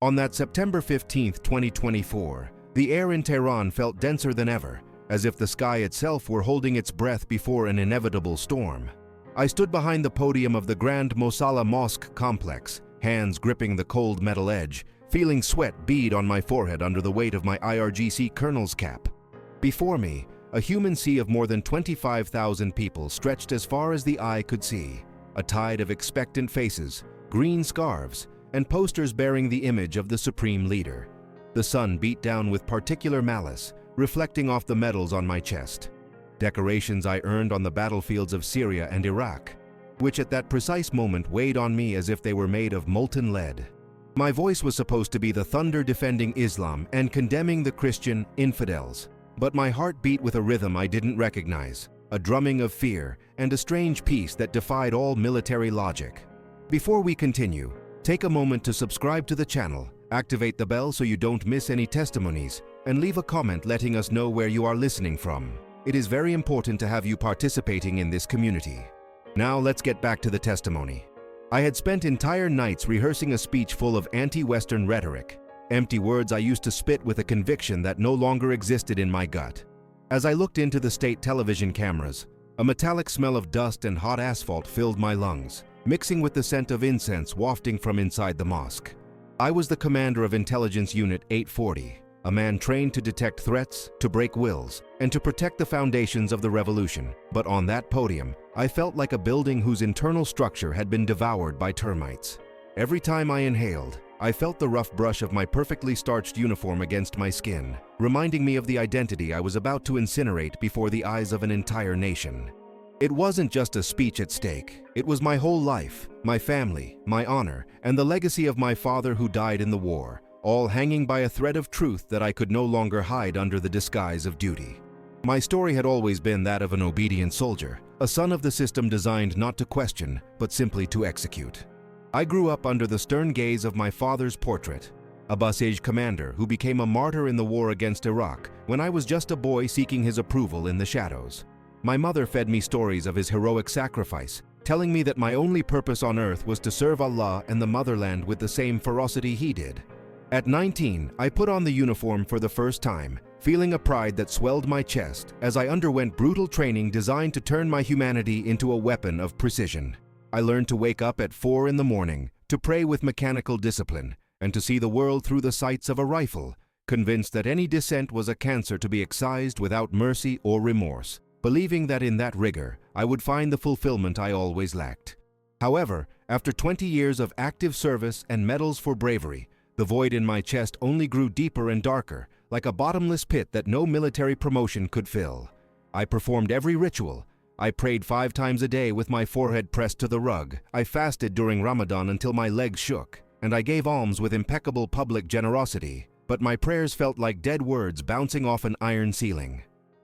On that September 15, 2024, the air in Tehran felt denser than ever, as if the sky itself were holding its breath before an inevitable storm. I stood behind the podium of the Grand Mosalla Mosque complex, hands gripping the cold metal edge, feeling sweat bead on my forehead under the weight of my IRGC colonel's cap. Before me, a human sea of more than 25,000 people stretched as far as the eye could see, a tide of expectant faces, green scarves, and posters bearing the image of the supreme leader. The sun beat down with particular malice, reflecting off the medals on my chest. Decorations I earned on the battlefields of Syria and Iraq, which at that precise moment weighed on me as if they were made of molten lead. My voice was supposed to be the thunder defending Islam and condemning the Christian infidels, but my heart beat with a rhythm I didn't recognize, a drumming of fear and a strange peace that defied all military logic. Before we continue, take a moment to subscribe to the channel, activate the bell so you don't miss any testimonies, and leave a comment letting us know where you are listening from. It is very important to have you participating in this community. Now let's get back to the testimony. I had spent entire nights rehearsing a speech full of anti-Western rhetoric, empty words I used to spit with a conviction that no longer existed in my gut. As I looked into the state television cameras, a metallic smell of dust and hot asphalt filled my lungs, mixing with the scent of incense wafting from inside the mosque. I was the commander of Intelligence Unit 840, a man trained to detect threats, to break wills, and to protect the foundations of the revolution. But on that podium, I felt like a building whose internal structure had been devoured by termites. Every time I inhaled, I felt the rough brush of my perfectly starched uniform against my skin, reminding me of the identity I was about to incinerate before the eyes of an entire nation. It wasn't just a speech at stake. It was my whole life, my family, my honor, and the legacy of my father who died in the war, all hanging by a thread of truth that I could no longer hide under the disguise of duty. My story had always been that of an obedient soldier, a son of the system designed not to question, but simply to execute. I grew up under the stern gaze of my father's portrait, a Basij commander who became a martyr in the war against Iraq when I was just a boy seeking his approval in the shadows. My mother fed me stories of his heroic sacrifice, telling me that my only purpose on earth was to serve Allah and the motherland with the same ferocity he did. At 19, I put on the uniform for the first time, feeling a pride that swelled my chest as I underwent brutal training designed to turn my humanity into a weapon of precision. I learned to wake up at 4 in the morning, to pray with mechanical discipline, and to see the world through the sights of a rifle, convinced that any dissent was a cancer to be excised without mercy or remorse, believing that in that rigor, I would find the fulfillment I always lacked. However, after 20 years of active service and medals for bravery, the void in my chest only grew deeper and darker, like a bottomless pit that no military promotion could fill. I performed every ritual. I prayed 5 times a day with my forehead pressed to the rug. I fasted during Ramadan until my legs shook, and I gave alms with impeccable public generosity, but my prayers felt like dead words bouncing off an iron ceiling.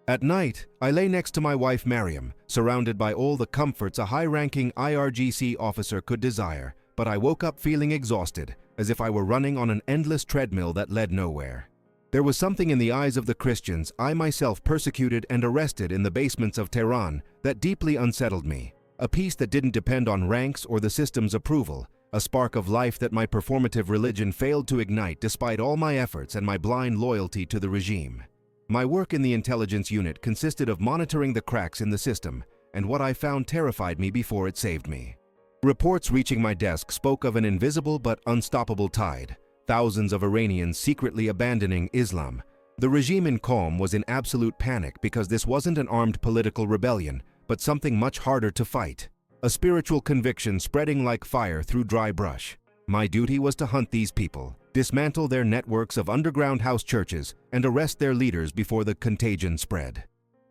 At night, I lay next to my wife Mariam, surrounded by all the comforts a high-ranking IRGC officer could desire, but I woke up feeling exhausted, as if I were running on an endless treadmill that led nowhere. There was something in the eyes of the Christians I myself persecuted and arrested in the basements of Tehran that deeply unsettled me, a peace that didn't depend on ranks or the system's approval, a spark of life that my performative religion failed to ignite despite all my efforts and my blind loyalty to the regime. My work in the intelligence unit consisted of monitoring the cracks in the system, and what I found terrified me before it saved me. Reports reaching my desk spoke of an invisible but unstoppable tide, thousands of Iranians secretly abandoning Islam. The regime in Qom was in absolute panic because this wasn't an armed political rebellion, but something much harder to fight, a spiritual conviction spreading like fire through dry brush. My duty was to hunt these people, dismantle their networks of underground house churches, and arrest their leaders before the contagion spread.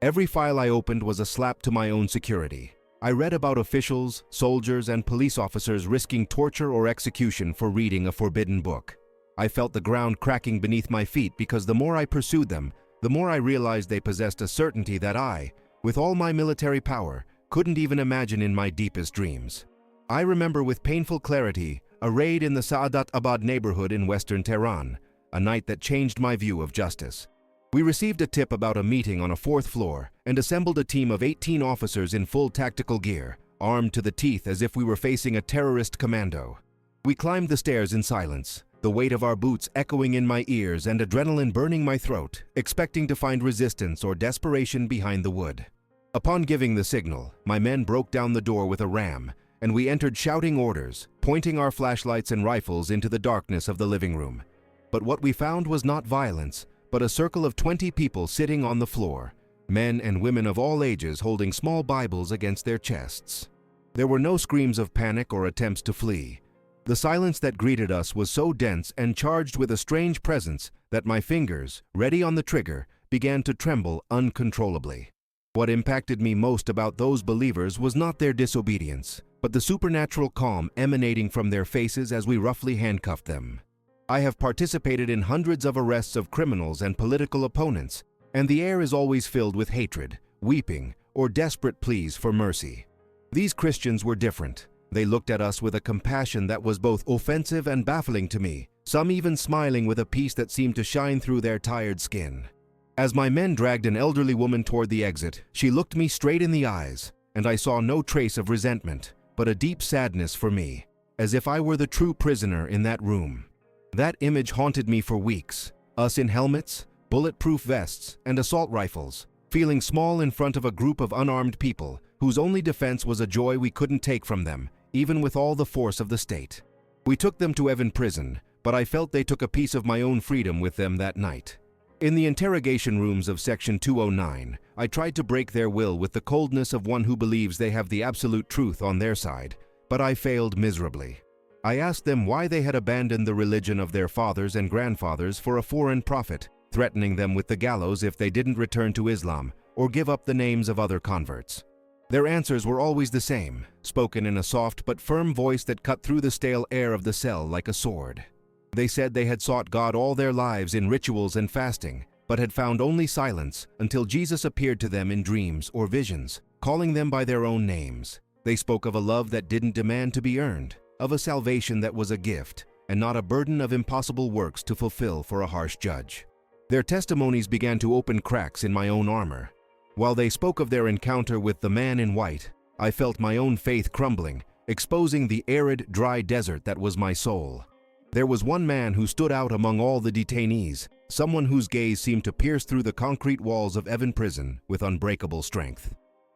Every file I opened was a slap to my own security. I read about officials, soldiers, and police officers risking torture or execution for reading a forbidden book. I felt the ground cracking beneath my feet because the more I pursued them, the more I realized they possessed a certainty that I, with all my military power, couldn't even imagine in my deepest dreams. I remember with painful clarity a raid in the Saadat Abad neighborhood in western Tehran, a night that changed my view of justice. We received a tip about a meeting on a 4th floor and assembled a team of 18 officers in full tactical gear, armed to the teeth as if we were facing a terrorist commando. We climbed the stairs in silence, the weight of our boots echoing in my ears and adrenaline burning my throat, expecting to find resistance or desperation behind the wood. Upon giving the signal, my men broke down the door with a ram, and we entered shouting orders, pointing our flashlights and rifles into the darkness of the living room. But what we found was not violence, but a circle of 20 people sitting on the floor, men and women of all ages holding small Bibles against their chests. There were no screams of panic or attempts to flee. The silence that greeted us was so dense and charged with a strange presence that my fingers, ready on the trigger, began to tremble uncontrollably. What impacted me most about those believers was not their disobedience, but the supernatural calm emanating from their faces as we roughly handcuffed them. I have participated in hundreds of arrests of criminals and political opponents, and the air is always filled with hatred, weeping, or desperate pleas for mercy. These Christians were different. They looked at us with a compassion that was both offensive and baffling to me, some even smiling with a peace that seemed to shine through their tired skin. As my men dragged an elderly woman toward the exit, she looked me straight in the eyes, and I saw no trace of resentment, but a deep sadness for me, as if I were the true prisoner in that room. That image haunted me for weeks, us in helmets, bulletproof vests, and assault rifles, feeling small in front of a group of unarmed people whose only defense was a joy we couldn't take from them, even with all the force of the state. We took them to Evin prison, but I felt they took a piece of my own freedom with them that night. In the interrogation rooms of Section 209, I tried to break their will with the coldness of one who believes they have the absolute truth on their side, but I failed miserably. I asked them why they had abandoned the religion of their fathers and grandfathers for a foreign prophet, threatening them with the gallows if they didn't return to Islam or give up the names of other converts. Their answers were always the same, spoken in a soft but firm voice that cut through the stale air of the cell like a sword. They said they had sought God all their lives in rituals and fasting, but had found only silence until Jesus appeared to them in dreams or visions, calling them by their own names. They spoke of a love that didn't demand to be earned, of a salvation that was a gift, and not a burden of impossible works to fulfill for a harsh judge. Their testimonies began to open cracks in my own armor. While they spoke of their encounter with the man in white, I felt my own faith crumbling, exposing the arid, dry desert that was my soul. There was one man who stood out among all the detainees, someone whose gaze seemed to pierce through the concrete walls of Evin prison with unbreakable strength.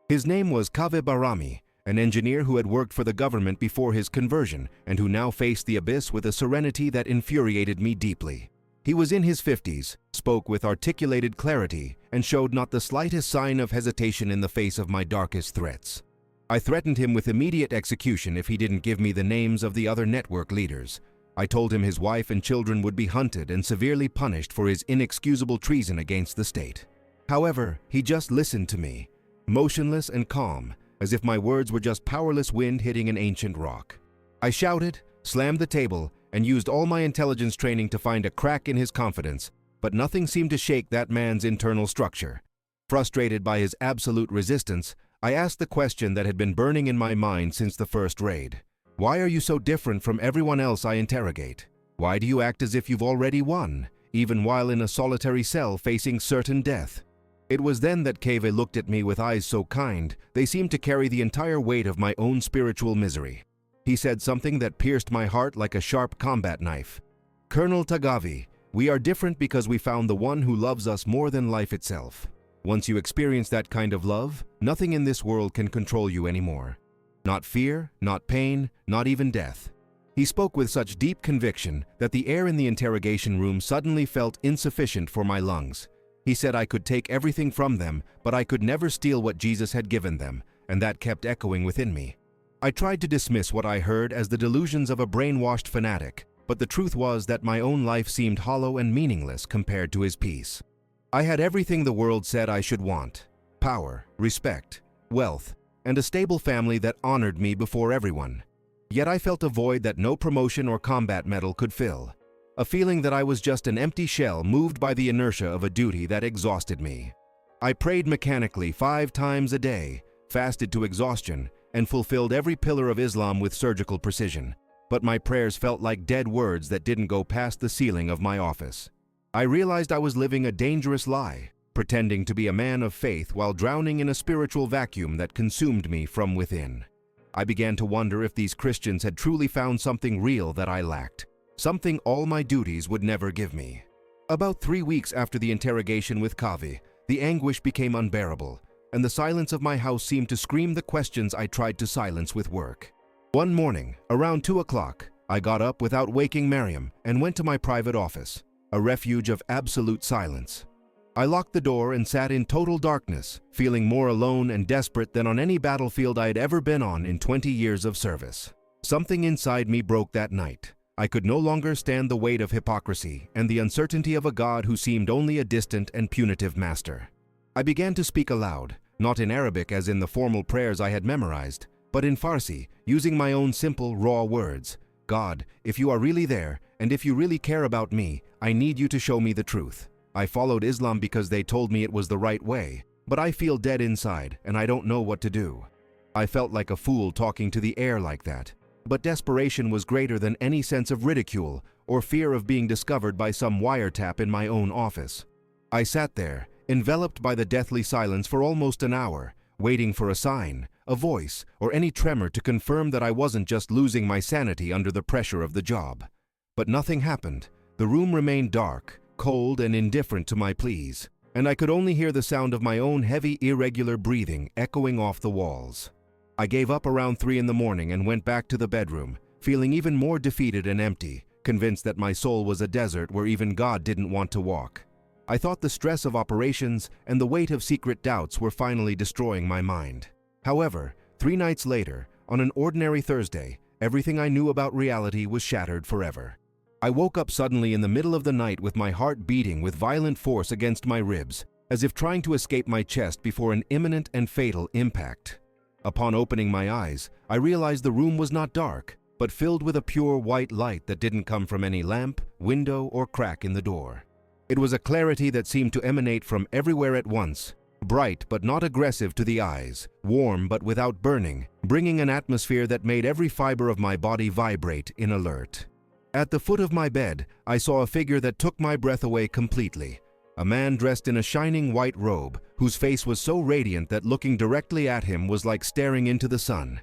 His name was Kaveh Barami, an engineer who had worked for the government before his conversion and who now faced the abyss with a serenity that infuriated me deeply. He was in his 50s, spoke with articulated clarity, and showed not the slightest sign of hesitation in the face of my darkest threats. I threatened him with immediate execution if he didn't give me the names of the other network leaders. I told him his wife and children would be hunted and severely punished for his inexcusable treason against the state. However, he just listened to me, motionless and calm, as if my words were just powerless wind hitting an ancient rock. I shouted, slammed the table, and used all my intelligence training to find a crack in his confidence, but nothing seemed to shake that man's internal structure. Frustrated by his absolute resistance, I asked the question that had been burning in my mind since the first raid. Why are you so different from everyone else I interrogate? Why do you act as if you've already won, even while in a solitary cell facing certain death? It was then that Kaveh looked at me with eyes so kind, they seemed to carry the entire weight of my own spiritual misery. He said something that pierced my heart like a sharp combat knife. Colonel Tagavi, we are different because we found the one who loves us more than life itself. Once you experience that kind of love, nothing in this world can control you anymore. Not fear, not pain, not even death. He spoke with such deep conviction that the air in the interrogation room suddenly felt insufficient for my lungs. He said I could take everything from them, but I could never steal what Jesus had given them, and that kept echoing within me. I tried to dismiss what I heard as the delusions of a brainwashed fanatic, but the truth was that my own life seemed hollow and meaningless compared to his peace. I had everything the world said I should want: power, respect, wealth, and a stable family that honored me before everyone. Yet I felt a void that no promotion or combat medal could fill, a feeling that I was just an empty shell moved by the inertia of a duty that exhausted me. I prayed mechanically 5 times a day, fasted to exhaustion, and fulfilled every pillar of Islam with surgical precision, but my prayers felt like dead words that didn't go past the ceiling of my office. I realized I was living a dangerous lie, pretending to be a man of faith while drowning in a spiritual vacuum that consumed me from within. I began to wonder if these Christians had truly found something real that I lacked. something all my duties would never give me. About 3 weeks after the interrogation with Kavi, the anguish became unbearable, and the silence of my house seemed to scream the questions I tried to silence with work. One morning, around 2 o'clock, I got up without waking Mariam and went to my private office, a refuge of absolute silence. I locked the door and sat in total darkness, feeling more alone and desperate than on any battlefield I had ever been on in 20 years of service. Something inside me broke that night. I could no longer stand the weight of hypocrisy and the uncertainty of a God who seemed only a distant and punitive master. I began to speak aloud, not in Arabic as in the formal prayers I had memorized, but in Farsi, using my own simple, raw words. God, if you are really there, and if you really care about me, I need you to show me the truth. I followed Islam because they told me it was the right way, but I feel dead inside and I don't know what to do. I felt like a fool talking to the air like that, but desperation was greater than any sense of ridicule or fear of being discovered by some wiretap in my own office. I sat there, enveloped by the deathly silence for almost an hour, waiting for a sign, a voice, or any tremor to confirm that I wasn't just losing my sanity under the pressure of the job. But nothing happened. The room remained dark, cold, and indifferent to my pleas, and I could only hear the sound of my own heavy, irregular breathing echoing off the walls. I gave up around 3 in the morning and went back to the bedroom, feeling even more defeated and empty, convinced that my soul was a desert where even God didn't want to walk. I thought the stress of operations and the weight of secret doubts were finally destroying my mind. However, 3 nights later, on an ordinary Thursday, everything I knew about reality was shattered forever. I woke up suddenly in the middle of the night with my heart beating with violent force against my ribs, as if trying to escape my chest before an imminent and fatal impact. Upon opening my eyes, I realized the room was not dark, but filled with a pure white light that didn't come from any lamp, window, or crack in the door. It was a clarity that seemed to emanate from everywhere at once, bright but not aggressive to the eyes, warm but without burning, bringing an atmosphere that made every fiber of my body vibrate in alert. At the foot of my bed, I saw a figure that took my breath away completely. A man dressed in a shining white robe, whose face was so radiant that looking directly at him was like staring into the sun.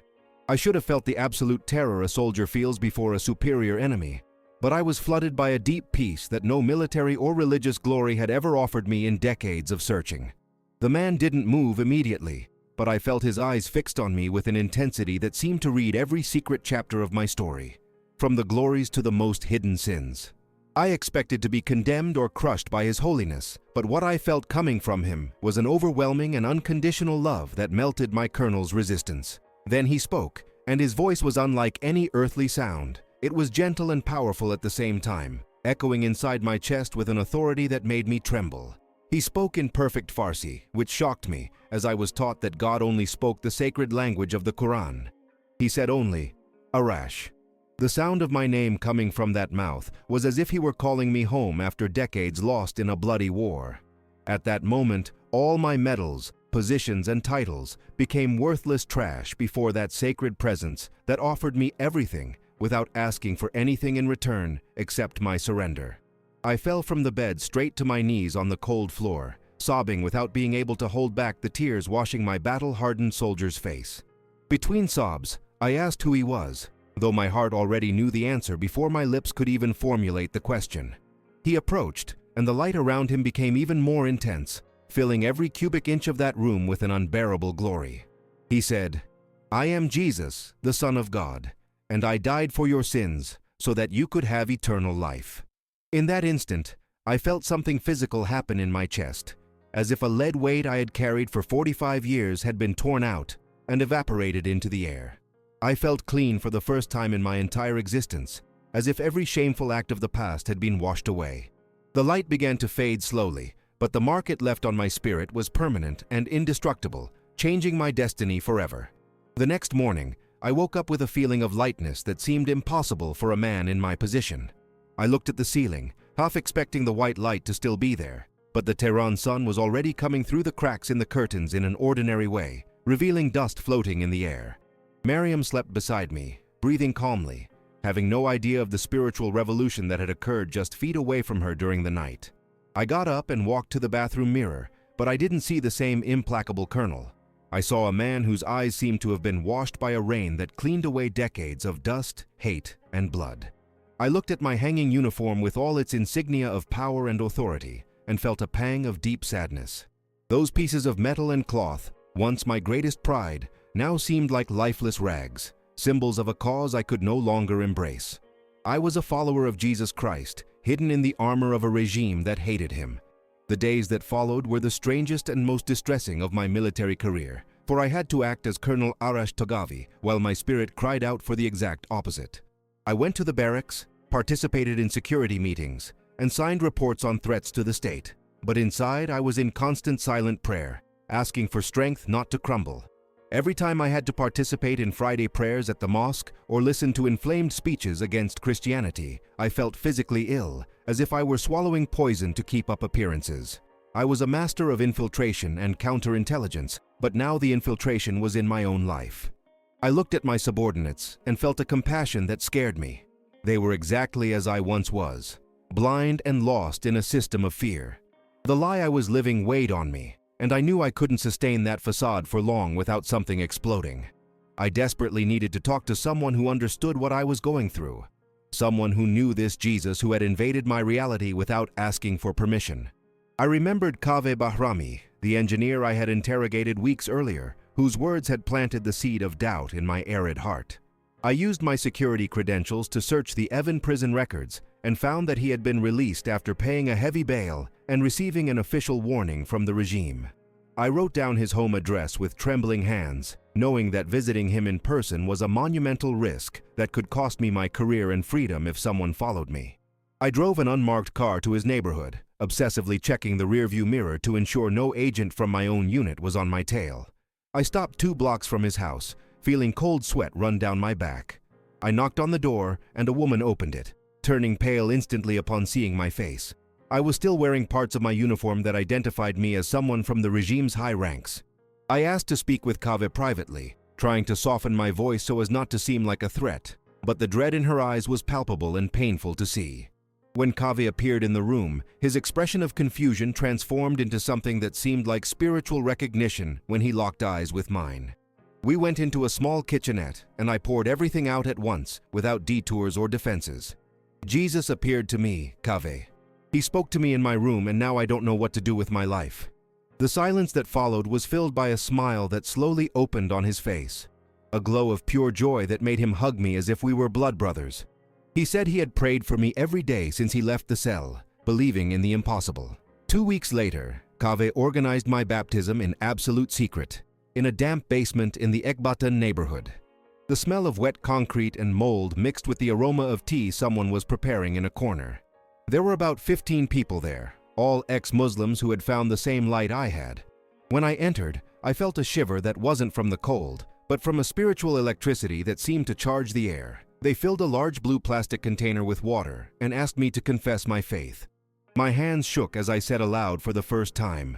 I should have felt the absolute terror a soldier feels before a superior enemy, but I was flooded by a deep peace that no military or religious glory had ever offered me in decades of searching. The man didn't move immediately, but I felt his eyes fixed on me with an intensity that seemed to read every secret chapter of my story, from the glories to the most hidden sins. I expected to be condemned or crushed by his holiness, but what I felt coming from him was an overwhelming and unconditional love that melted my colonel's resistance. Then he spoke, and his voice was unlike any earthly sound. It was gentle and powerful at the same time, echoing inside my chest with an authority that made me tremble. He spoke in perfect Farsi, which shocked me, as I was taught that God only spoke the sacred language of the Quran. He said only, "Arash." The sound of my name coming from that mouth was as if he were calling me home after decades lost in a bloody war. At that moment, all my medals, positions, and titles became worthless trash before that sacred presence that offered me everything without asking for anything in return except my surrender. I fell from the bed straight to my knees on the cold floor, sobbing without being able to hold back the tears washing my battle-hardened soldier's face. Between sobs, I asked who he was, though my heart already knew the answer before my lips could even formulate the question. He approached, and the light around him became even more intense, filling every cubic inch of that room with an unbearable glory. He said, "I am Jesus, the Son of God, and I died for your sins so that you could have eternal life." In that instant, I felt something physical happen in my chest, as if a lead weight I had carried for 45 years had been torn out and evaporated into the air. I felt clean for the first time in my entire existence, as if every shameful act of the past had been washed away. The light began to fade slowly, but the mark it left on my spirit was permanent and indestructible, changing my destiny forever. The next morning, I woke up with a feeling of lightness that seemed impossible for a man in my position. I looked at the ceiling, half expecting the white light to still be there, but the Tehran sun was already coming through the cracks in the curtains in an ordinary way, revealing dust floating in the air. Mariam slept beside me, breathing calmly, having no idea of the spiritual revolution that had occurred just feet away from her during the night. I got up and walked to the bathroom mirror, but I didn't see the same implacable colonel. I saw a man whose eyes seemed to have been washed by a rain that cleaned away decades of dust, hate, and blood. I looked at my hanging uniform with all its insignia of power and authority and felt a pang of deep sadness. Those pieces of metal and cloth, once my greatest pride, now seemed like lifeless rags, symbols of a cause I could no longer embrace. I was a follower of Jesus Christ, hidden in the armor of a regime that hated him. The days that followed were the strangest and most distressing of my military career, for I had to act as Colonel Arash Togavi while my spirit cried out for the exact opposite. I went to the barracks, participated in security meetings, and signed reports on threats to the state. But inside, I was in constant silent prayer, asking for strength not to crumble. Every time I had to participate in Friday prayers at the mosque or listen to inflamed speeches against Christianity, I felt physically ill, as if I were swallowing poison to keep up appearances. I was a master of infiltration and counterintelligence, but now the infiltration was in my own life. I looked at my subordinates and felt a compassion that scared me. They were exactly as I once was, blind and lost in a system of fear. The lie I was living weighed on me, and I knew I couldn't sustain that facade for long without something exploding. I desperately needed to talk to someone who understood what I was going through, someone who knew this Jesus who had invaded my reality without asking for permission. I remembered Kaveh Bahrami, the engineer I had interrogated weeks earlier, whose words had planted the seed of doubt in my arid heart. I used my security credentials to search the Evin prison records and found that he had been released after paying a heavy bail and receiving an official warning from the regime. I wrote down his home address with trembling hands, knowing that visiting him in person was a monumental risk that could cost me my career and freedom if someone followed me. I drove an unmarked car to his neighborhood, obsessively checking the rearview mirror to ensure no agent from my own unit was on my tail. I stopped 2 blocks from his house, feeling cold sweat run down my back. I knocked on the door and a woman opened it, turning pale instantly upon seeing my face. I was still wearing parts of my uniform that identified me as someone from the regime's high ranks. I asked to speak with Kaveh privately, trying to soften my voice so as not to seem like a threat, but the dread in her eyes was palpable and painful to see. When Kaveh appeared in the room, his expression of confusion transformed into something that seemed like spiritual recognition when he locked eyes with mine. We went into a small kitchenette, and I poured everything out at once, without detours or defenses. Jesus appeared to me, Kaveh. He spoke to me in my room, and now I don't know what to do with my life. The silence that followed was filled by a smile that slowly opened on his face, a glow of pure joy that made him hug me as if we were blood brothers. He said he had prayed for me every day since he left the cell, believing in the impossible. 2 weeks later, Kaveh organized my baptism in absolute secret, in a damp basement in the Ekbatan neighborhood. The smell of wet concrete and mold mixed with the aroma of tea someone was preparing in a corner. There were about 15 people there, all ex-Muslims who had found the same light I had. When I entered, I felt a shiver that wasn't from the cold, but from a spiritual electricity that seemed to charge the air. They filled a large blue plastic container with water and asked me to confess my faith. My hands shook as I said aloud for the first time,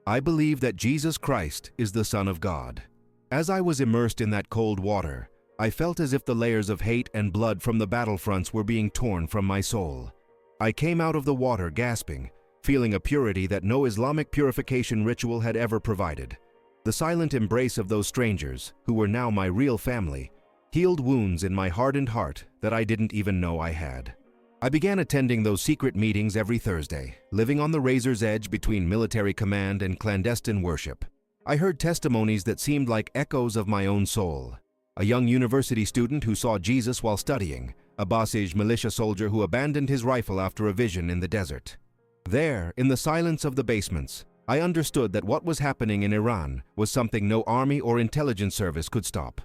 "I believe that Jesus Christ is the Son of God." As I was immersed in that cold water, I felt as if the layers of hate and blood from the battlefronts were being torn from my soul. I came out of the water gasping, feeling a purity that no Islamic purification ritual had ever provided. The silent embrace of those strangers, who were now my real family, healed wounds in my hardened heart that I didn't even know I had. I began attending those secret meetings every Thursday, living on the razor's edge between military command and clandestine worship. I heard testimonies that seemed like echoes of my own soul. A young university student who saw Jesus while studying, a Basij militia soldier who abandoned his rifle after a vision in the desert. There, in the silence of the basements, I understood that what was happening in Iran was something no army or intelligence service could stop.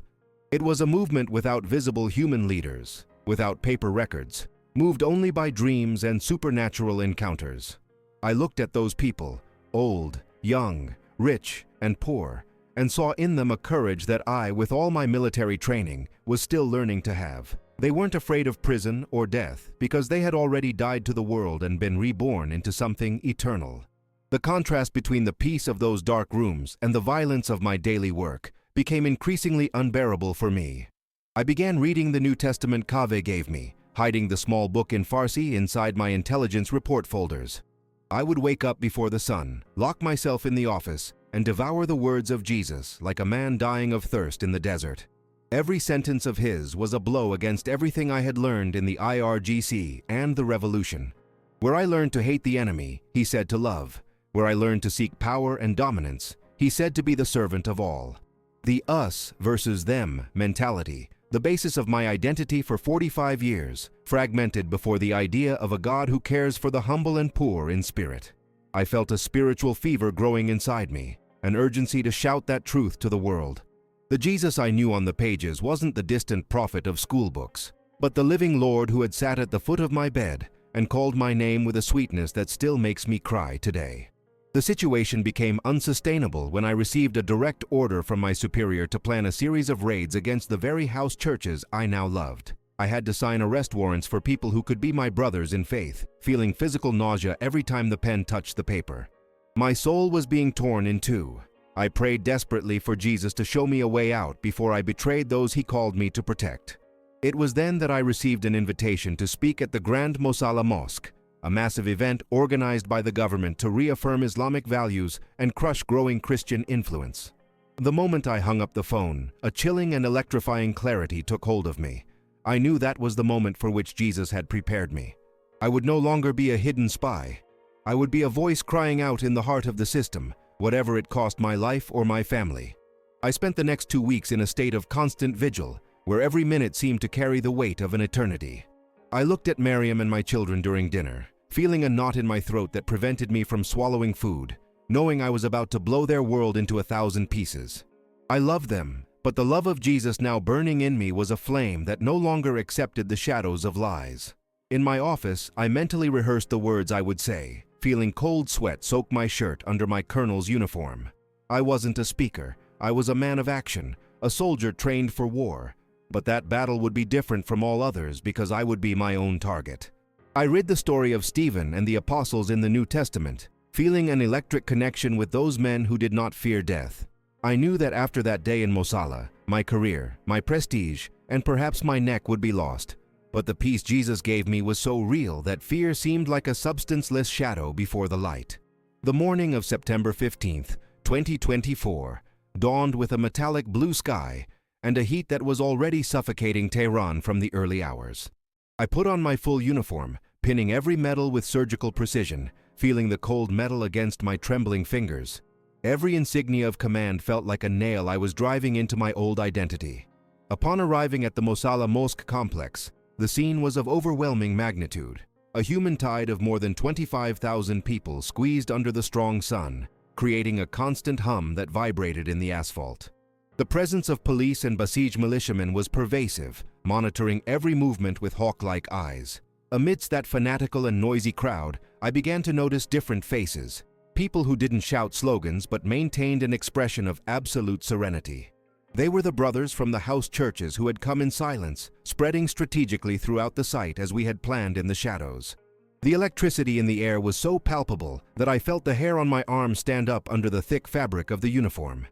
It was a movement without visible human leaders, without paper records, moved only by dreams and supernatural encounters. I looked at those people, old, young, rich, and poor, and saw in them a courage that I, with all my military training, was still learning to have. They weren't afraid of prison or death because they had already died to the world and been reborn into something eternal. The contrast between the peace of those dark rooms and the violence of my daily work became increasingly unbearable for me. I began reading the New Testament Kaveh gave me, hiding the small book in Farsi inside my intelligence report folders. I would wake up before the sun, lock myself in the office, and devour the words of Jesus like a man dying of thirst in the desert. Every sentence of his was a blow against everything I had learned in the IRGC and the revolution. Where I learned to hate the enemy, he said to love. Where I learned to seek power and dominance, he said to be the servant of all. The us versus them mentality, the basis of my identity for 45 years, fragmented before the idea of a God who cares for the humble and poor in spirit. I felt a spiritual fever growing inside me, an urgency to shout that truth to the world. The Jesus I knew on the pages wasn't the distant prophet of school books, but the living Lord who had sat at the foot of my bed and called my name with a sweetness that still makes me cry today. The situation became unsustainable when I received a direct order from my superior to plan a series of raids against the very house churches I now loved. I had to sign arrest warrants for people who could be my brothers in faith, feeling physical nausea every time the pen touched the paper. My soul was being torn in two. I prayed desperately for Jesus to show me a way out before I betrayed those he called me to protect. It was then that I received an invitation to speak at the Grand Mosala Mosque, a massive event organized by the government to reaffirm Islamic values and crush growing Christian influence. The moment I hung up the phone, a chilling and electrifying clarity took hold of me. I knew that was the moment for which Jesus had prepared me. I would no longer be a hidden spy. I would be a voice crying out in the heart of the system, whatever it cost my life or my family. I spent the next 2 weeks in a state of constant vigil, where every minute seemed to carry the weight of an eternity. I looked at Miriam and my children during dinner, feeling a knot in my throat that prevented me from swallowing food, knowing I was about to blow their world into 1,000 pieces. I loved them, but the love of Jesus now burning in me was a flame that no longer accepted the shadows of lies. In my office, I mentally rehearsed the words I would say, feeling cold sweat soak my shirt under my colonel's uniform. I wasn't a speaker. I was a man of action, a soldier trained for war. But that battle would be different from all others because I would be my own target. I read the story of Stephen and the apostles in the New Testament, feeling an electric connection with those men who did not fear death. I knew that after that day in Mosala, my career, my prestige, and perhaps my neck would be lost. But the peace Jesus gave me was so real that fear seemed like a substanceless shadow before the light. The morning of September 15th, 2024, dawned with a metallic blue sky and a heat that was already suffocating Tehran from the early hours. I put on my full uniform, pinning every medal with surgical precision, feeling the cold metal against my trembling fingers. Every insignia of command felt like a nail I was driving into my old identity. Upon arriving at the Mosala Mosque complex, the scene was of overwhelming magnitude. A human tide of more than 25,000 people squeezed under the strong sun, creating a constant hum that vibrated in the asphalt. The presence of police and Basij militiamen was pervasive, monitoring every movement with hawk-like eyes. Amidst that fanatical and noisy crowd, I began to notice different faces. People who didn't shout slogans but maintained an expression of absolute serenity. They were the brothers from the house churches who had come in silence, spreading strategically throughout the site as we had planned in the shadows. The electricity in the air was so palpable that I felt the hair on my arm stand up under the thick fabric of the uniform.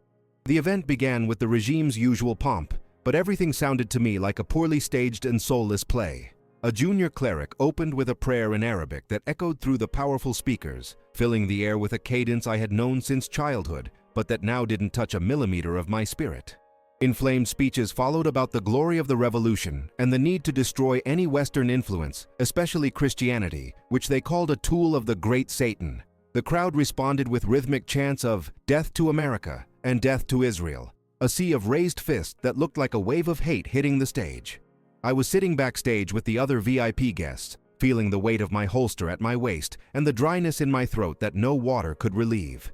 The event began with the regime's usual pomp, but everything sounded to me like a poorly staged and soulless play. A junior cleric opened with a prayer in Arabic that echoed through the powerful speakers, filling the air with a cadence I had known since childhood, but that now didn't touch a millimeter of my spirit. Inflamed speeches followed about the glory of the revolution and the need to destroy any Western influence, especially Christianity, which they called a tool of the great Satan. The crowd responded with rhythmic chants of "Death to America" and "Death to Israel," a sea of raised fists that looked like a wave of hate hitting the stage. I was sitting backstage with the other VIP guests, feeling the weight of my holster at my waist and the dryness in my throat that no water could relieve.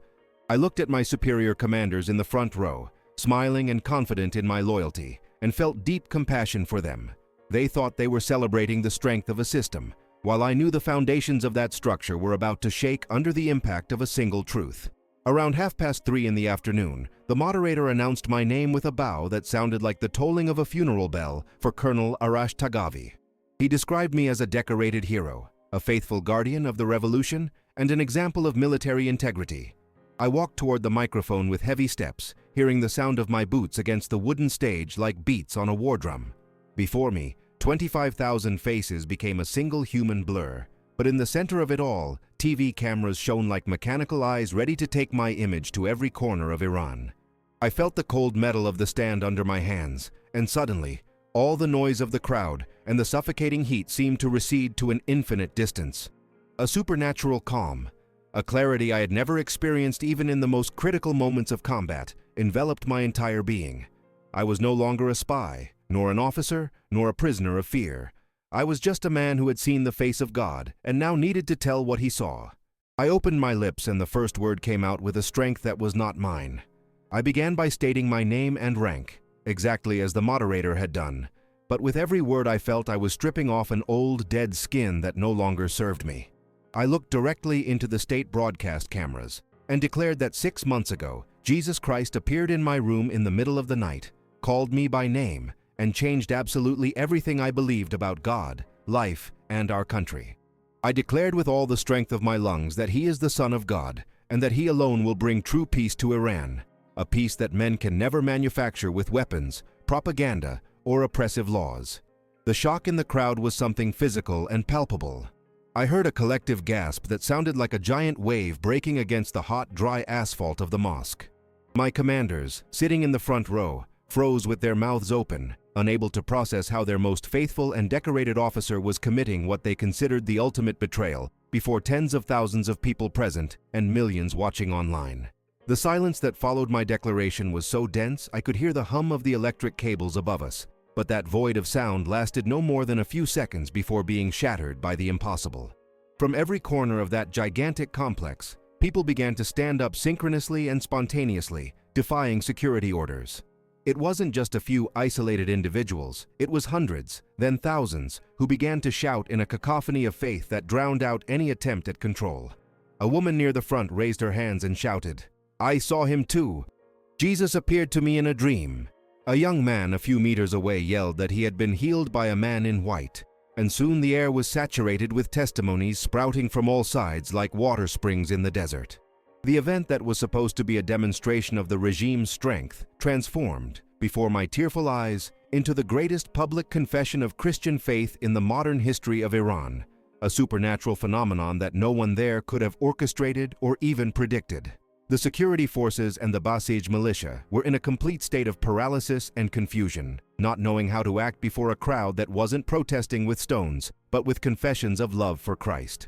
I looked at my superior commanders in the front row, smiling and confident in my loyalty, and felt deep compassion for them. They thought they were celebrating the strength of a system, while I knew the foundations of that structure were about to shake under the impact of a single truth. Around 3:30 in the afternoon, the moderator announced my name with a bow that sounded like the tolling of a funeral bell for Colonel Arash Tagavi. He described me as a decorated hero, a faithful guardian of the revolution, and an example of military integrity. I walked toward the microphone with heavy steps, hearing the sound of my boots against the wooden stage like beats on a war drum. Before me, 25,000 faces became a single human blur, but in the center of it all, TV cameras shone like mechanical eyes ready to take my image to every corner of Iran. I felt the cold metal of the stand under my hands, and suddenly, all the noise of the crowd and the suffocating heat seemed to recede to an infinite distance. A supernatural calm, a clarity I had never experienced even in the most critical moments of combat, enveloped my entire being. I was no longer a spy, nor an officer, nor a prisoner of fear. I was just a man who had seen the face of God and now needed to tell what he saw. I opened my lips and the first word came out with a strength that was not mine. I began by stating my name and rank, exactly as the moderator had done, but with every word I felt I was stripping off an old, dead skin that no longer served me. I looked directly into the state broadcast cameras and declared that 6 months ago, Jesus Christ appeared in my room in the middle of the night, called me by name, and changed absolutely everything I believed about God, life, and our country. I declared with all the strength of my lungs that He is the Son of God, and that He alone will bring true peace to Iran, a peace that men can never manufacture with weapons, propaganda, or oppressive laws. The shock in the crowd was something physical and palpable. I heard a collective gasp that sounded like a giant wave breaking against the hot, dry asphalt of the mosque. My commanders, sitting in the front row, froze with their mouths open, unable to process how their most faithful and decorated officer was committing what they considered the ultimate betrayal before tens of thousands of people present and millions watching online. The silence that followed my declaration was so dense I could hear the hum of the electric cables above us, but that void of sound lasted no more than a few seconds before being shattered by the impossible. From every corner of that gigantic complex, people began to stand up synchronously and spontaneously, defying security orders. It wasn't just a few isolated individuals, it was hundreds, then thousands, who began to shout in a cacophony of faith that drowned out any attempt at control. A woman near the front raised her hands and shouted, "I saw Him too! Jesus appeared to me in a dream." A young man a few meters away yelled that he had been healed by a man in white, and soon the air was saturated with testimonies sprouting from all sides like water springs in the desert. The event that was supposed to be a demonstration of the regime's strength transformed, before my tearful eyes, into the greatest public confession of Christian faith in the modern history of Iran, a supernatural phenomenon that no one there could have orchestrated or even predicted. The security forces and the Basij militia were in a complete state of paralysis and confusion, not knowing how to act before a crowd that wasn't protesting with stones, but with confessions of love for Christ.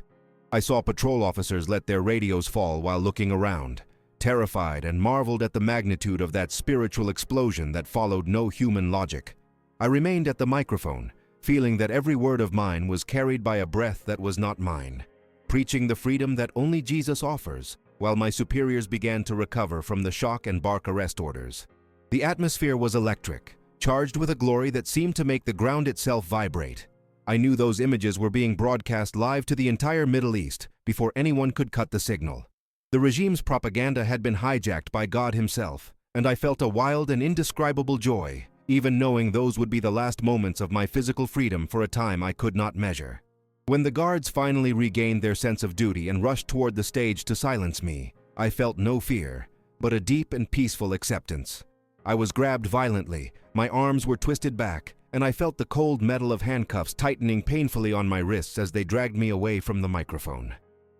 I saw patrol officers let their radios fall while looking around, terrified and marveled at the magnitude of that spiritual explosion that followed no human logic. I remained at the microphone, feeling that every word of mine was carried by a breath that was not mine, preaching the freedom that only Jesus offers, while my superiors began to recover from the shock and bark arrest orders. The atmosphere was electric, charged with a glory that seemed to make the ground itself vibrate. I knew those images were being broadcast live to the entire Middle East before anyone could cut the signal. The regime's propaganda had been hijacked by God Himself, and I felt a wild and indescribable joy, even knowing those would be the last moments of my physical freedom for a time I could not measure. When the guards finally regained their sense of duty and rushed toward the stage to silence me, I felt no fear, but a deep and peaceful acceptance. I was grabbed violently, my arms were twisted back, and I felt the cold metal of handcuffs tightening painfully on my wrists as they dragged me away from the microphone.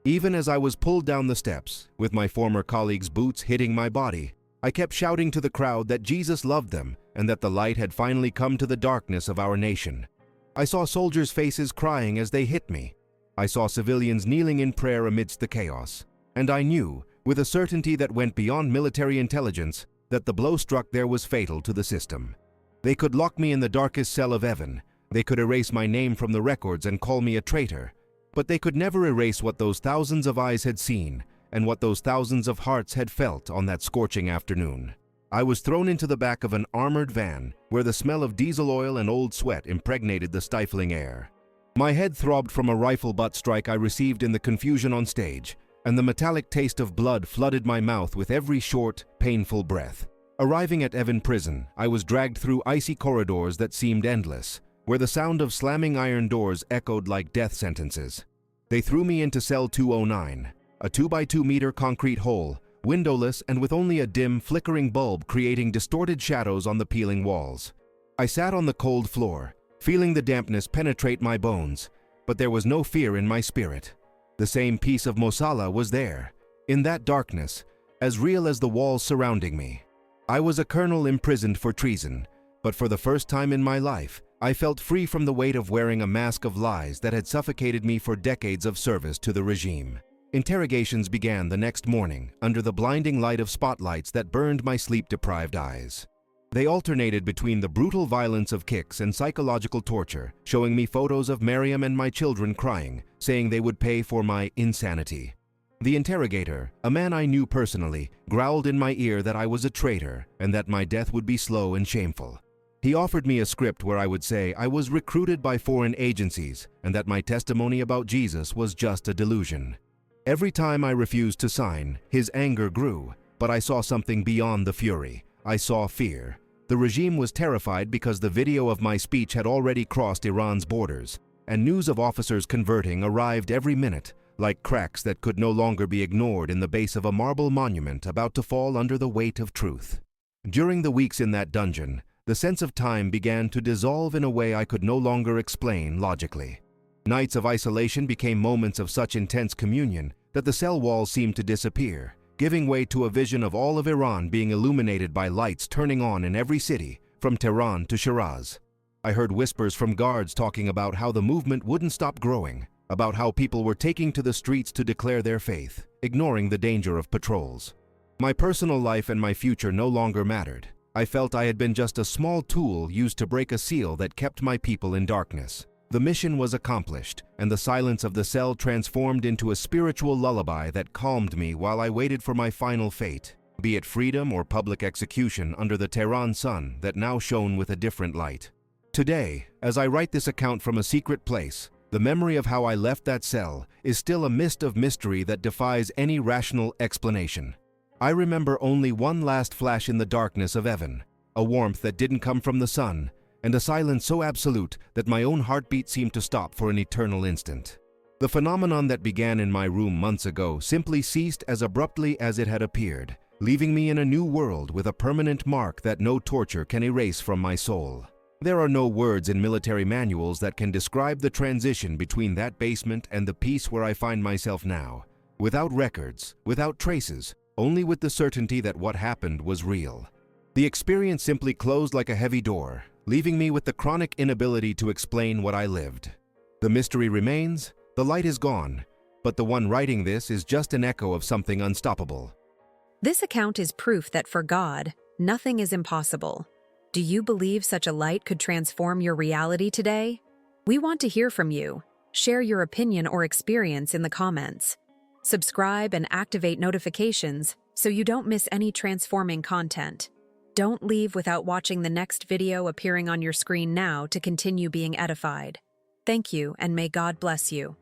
Even as I was pulled down the steps, with my former colleagues' boots hitting my body, I kept shouting to the crowd that Jesus loved them and that the light had finally come to the darkness of our nation. I saw soldiers' faces crying as they hit me. I saw civilians kneeling in prayer amidst the chaos. And I knew, with a certainty that went beyond military intelligence, that the blow struck there was fatal to the system. They could lock me in the darkest cell of heaven. They could erase my name from the records and call me a traitor. But they could never erase what those thousands of eyes had seen and what those thousands of hearts had felt on that scorching afternoon. I was thrown into the back of an armored van where the smell of diesel oil and old sweat impregnated the stifling air. My head throbbed from a rifle butt strike I received in the confusion on stage, and the metallic taste of blood flooded my mouth with every short, painful breath. Arriving at Evin Prison, I was dragged through icy corridors that seemed endless, where the sound of slamming iron doors echoed like death sentences. They threw me into cell 209, a 2-by-2-meter concrete hole, windowless and with only a dim, flickering bulb creating distorted shadows on the peeling walls. I sat on the cold floor, feeling the dampness penetrate my bones, but there was no fear in my spirit. The same peace of Mosala was there, in that darkness, as real as the walls surrounding me. I was a colonel imprisoned for treason, But for the first time in my life, I felt free from the weight of wearing a mask of lies that had suffocated me for decades of service to the regime. Interrogations began the next morning under the blinding light of spotlights that burned my sleep-deprived eyes. They alternated between the brutal violence of kicks and psychological torture, showing me photos of Miriam and my children crying, saying they would pay for my insanity. The interrogator, a man I knew personally, growled in my ear that I was a traitor and that my death would be slow and shameful. He offered me a script where I would say I was recruited by foreign agencies and that my testimony about Jesus was just a delusion. Every time I refused to sign, his anger grew, but I saw something beyond the fury. I saw fear. The regime was terrified because the video of my speech had already crossed Iran's borders, and news of officers converting arrived every minute, like cracks that could no longer be ignored in the base of a marble monument about to fall under the weight of truth. During the weeks in that dungeon, the sense of time began to dissolve in a way I could no longer explain logically. Nights of isolation became moments of such intense communion that the cell walls seemed to disappear, giving way to a vision of all of Iran being illuminated by lights turning on in every city, from Tehran to Shiraz. I heard whispers from guards talking about how the movement wouldn't stop growing, about how people were taking to the streets to declare their faith, ignoring the danger of patrols. My personal life and my future no longer mattered. I felt I had been just a small tool used to break a seal that kept my people in darkness. The mission was accomplished, and the silence of the cell transformed into a spiritual lullaby that calmed me while I waited for my final fate, be it freedom or public execution under the Tehran sun that now shone with a different light. Today, as I write this account from a secret place, the memory of how I left that cell is still a mist of mystery that defies any rational explanation. I remember only one last flash in the darkness of Evan, a warmth that didn't come from the sun, and a silence so absolute that my own heartbeat seemed to stop for an eternal instant. The phenomenon that began in my room months ago simply ceased as abruptly as it had appeared, leaving me in a new world with a permanent mark that no torture can erase from my soul. There are no words in military manuals that can describe the transition between that basement and the peace where I find myself now, without records, without traces, only with the certainty that what happened was real. The experience simply closed like a heavy door, leaving me with the chronic inability to explain what I lived. The mystery remains, the light is gone, but the one writing this is just an echo of something unstoppable. This account is proof that for God, nothing is impossible. Do you believe such a light could transform your reality today? We want to hear from you. Share your opinion or experience in the comments. Subscribe and activate notifications so you don't miss any transforming content. Don't leave without watching the next video appearing on your screen now to continue being edified. Thank you, and may God bless you.